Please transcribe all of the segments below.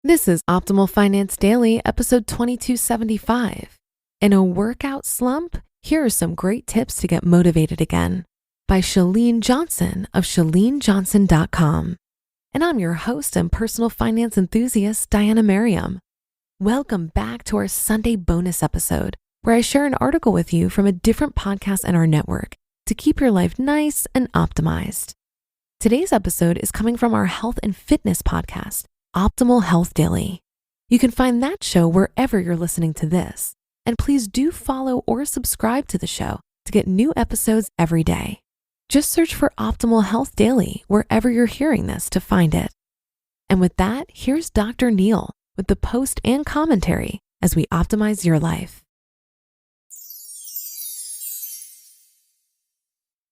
This is Optimal Finance Daily, episode 2275. In a workout slump, here are some great tips to get motivated again by Chalene Johnson of ChaleneJohnson.com. And I'm your host and personal finance enthusiast, Diana Merriam. Welcome back to our Sunday bonus episode, where I share an article with you from a different podcast in our network to keep your life nice and optimized. Today's episode is coming from our health and fitness podcast, Optimal Health Daily. You can find that show wherever you're listening to this. And please do follow or subscribe to the show to get new episodes every day. Just search for Optimal Health Daily wherever you're hearing this to find it. And with that, here's Dr. Neil with the post and commentary as we optimize your life.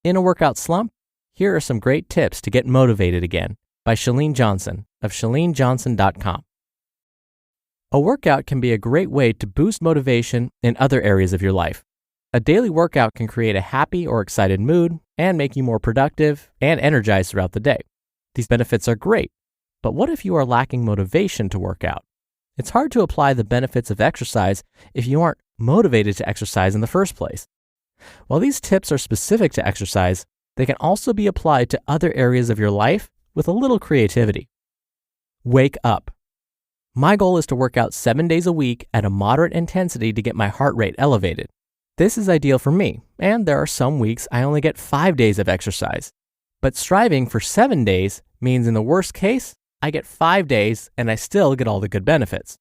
In a workout slump, here are some great tips to get motivated again by Chalene Johnson of ChaleneJohnson.com. A workout can be a great way to boost motivation in other areas of your life. A daily workout can create a happy or excited mood and make you more productive and energized throughout the day. These benefits are great, but what if you are lacking motivation to work out? It's hard to apply the benefits of exercise if you aren't motivated to exercise in the first place. While these tips are specific to exercise, they can also be applied to other areas of your life with a little creativity. Wake up. My goal is to work out 7 days a week at a moderate intensity to get my heart rate elevated. This is ideal for me, and there are some weeks I only get 5 days of exercise. But striving for 7 days means in the worst case, I get 5 days and I still get all the good benefits.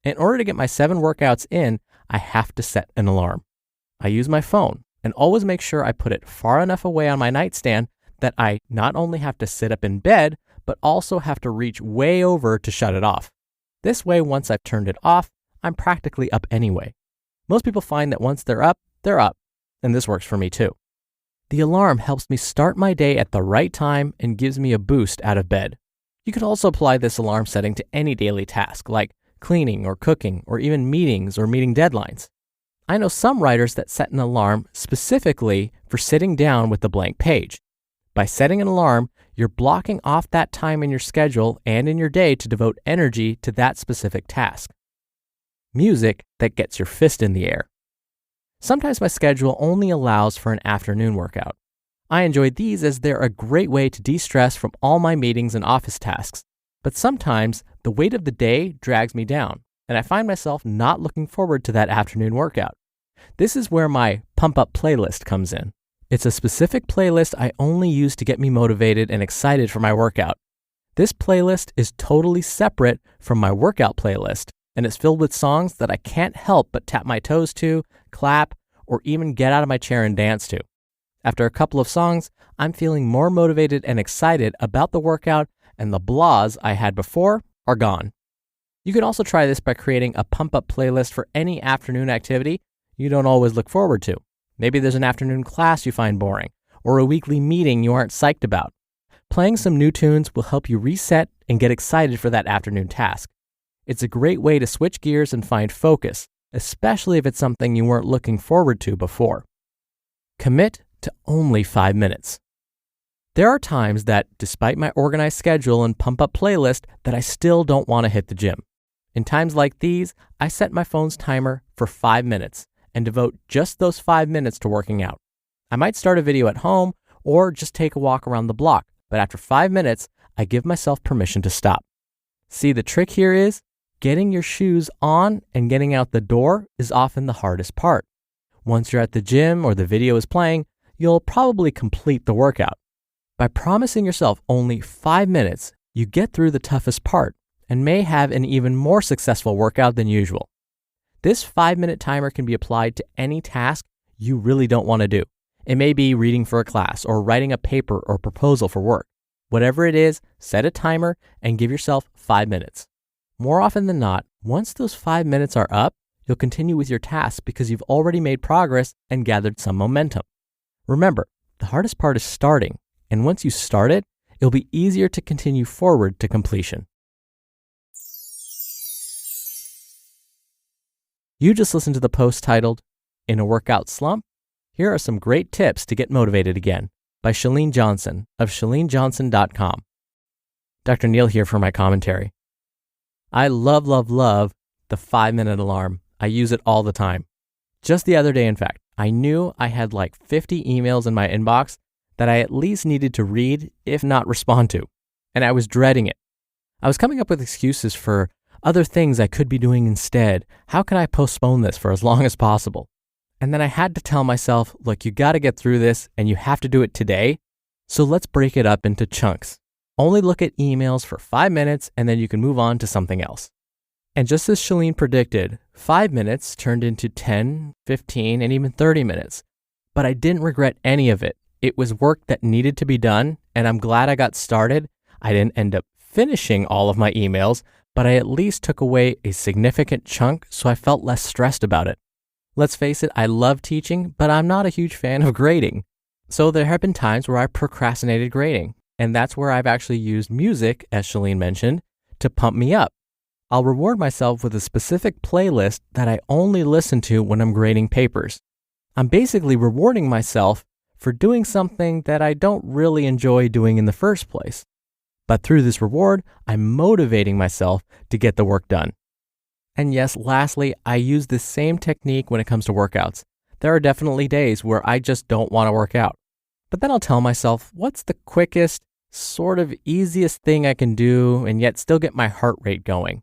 In order to get my 7 workouts in, I have to set an alarm. I use my phone and always make sure I put it far enough away on my nightstand that I not only have to sit up in bed, but also have to reach way over to shut it off. This way, once I've turned it off, I'm practically up anyway. Most people find that once they're up, and this works for me too. The alarm helps me start my day at the right time and gives me a boost out of bed. You can also apply this alarm setting to any daily task, like cleaning or cooking, or even meetings or meeting deadlines. I know some writers that set an alarm specifically for sitting down with a blank page. By setting an alarm, you're blocking off that time in your schedule and in your day to devote energy to that specific task. Music that gets your fist in the air. Sometimes my schedule only allows for an afternoon workout. I enjoy these as they're a great way to de-stress from all my meetings and office tasks, but sometimes the weight of the day drags me down, and I find myself not looking forward to that afternoon workout. This is where my Pump Up playlist comes in. It's a specific playlist I only use to get me motivated and excited for my workout. This playlist is totally separate from my workout playlist, and it's filled with songs that I can't help but tap my toes to, clap, or even get out of my chair and dance to. After a couple of songs, I'm feeling more motivated and excited about the workout, and the blahs I had before are gone. You can also try this by creating a pump-up playlist for any afternoon activity you don't always look forward to. Maybe there's an afternoon class you find boring, or a weekly meeting you aren't psyched about. Playing some new tunes will help you reset and get excited for that afternoon task. It's a great way to switch gears and find focus, especially if it's something you weren't looking forward to before. Commit to only 5 minutes. There are times that, despite my organized schedule and pump-up playlist, that I still don't want to hit the gym. In times like these, I set my phone's timer for 5 minutes and devote just those 5 minutes to working out. I might start a video at home or just take a walk around the block, but after 5 minutes, I give myself permission to stop. See, the trick here is getting your shoes on and getting out the door is often the hardest part. Once you're at the gym or the video is playing, you'll probably complete the workout. By promising yourself only 5 minutes, you get through the toughest part and may have an even more successful workout than usual. This 5-minute timer can be applied to any task you really don't want to do. It may be reading for a class or writing a paper or proposal for work. Whatever it is, set a timer and give yourself 5 minutes. More often than not, once those 5 minutes are up, you'll continue with your task because you've already made progress and gathered some momentum. Remember, the hardest part is starting, and once you start it, it'll be easier to continue forward to completion. You just listened to the post titled, In a Workout Slump? Here are some great tips to get motivated again by Chalene Johnson of ChaleneJohnson.com. Dr. Neil here for my commentary. I love, love, love the 5-minute alarm. I use it all the time. Just the other day, in fact, I knew I had like 50 emails in my inbox that I at least needed to read, if not respond to. And I was dreading it. I was coming up with excuses for other things I could be doing instead. How can I postpone this for as long as possible? And then I had to tell myself, look, you got to get through this and you have to do it today. So let's break it up into chunks. Only look at emails for 5 minutes and then you can move on to something else. And just as Chalene predicted, 5 minutes turned into 10, 15, and even 30 minutes. But I didn't regret any of it. It was work that needed to be done, and I'm glad I got started. I didn't end up finishing all of my emails, but I at least took away a significant chunk so I felt less stressed about it. Let's face it, I love teaching, but I'm not a huge fan of grading. So there have been times where I procrastinated grading, and that's where I've actually used music, as Chalene mentioned, to pump me up. I'll reward myself with a specific playlist that I only listen to when I'm grading papers. I'm basically rewarding myself for doing something that I don't really enjoy doing in the first place. But through this reward, I'm motivating myself to get the work done. And yes, lastly, I use this same technique when it comes to workouts. There are definitely days where I just don't want to work out. But then I'll tell myself, what's the quickest, sort of easiest thing I can do and yet still get my heart rate going?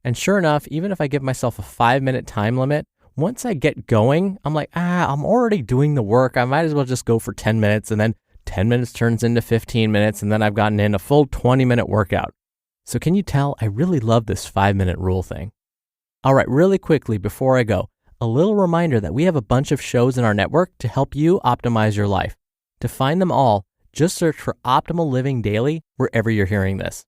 And sure enough, even if I give myself a 5-minute time limit, once I get going, I'm like, I'm already doing the work. I might as well just go for 10 minutes and then 10 minutes turns into 15 minutes and then I've gotten in a full 20-minute workout. So can you tell I really love this 5-minute rule thing? All right, really quickly before I go, a little reminder that we have a bunch of shows in our network to help you optimize your life. To find them all, just search for Optimal Living Daily wherever you're hearing this.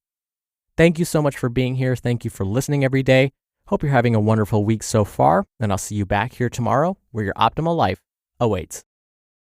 Thank you so much for being here. Thank you for listening every day. Hope you're having a wonderful week so far, and I'll see you back here tomorrow where your optimal life awaits.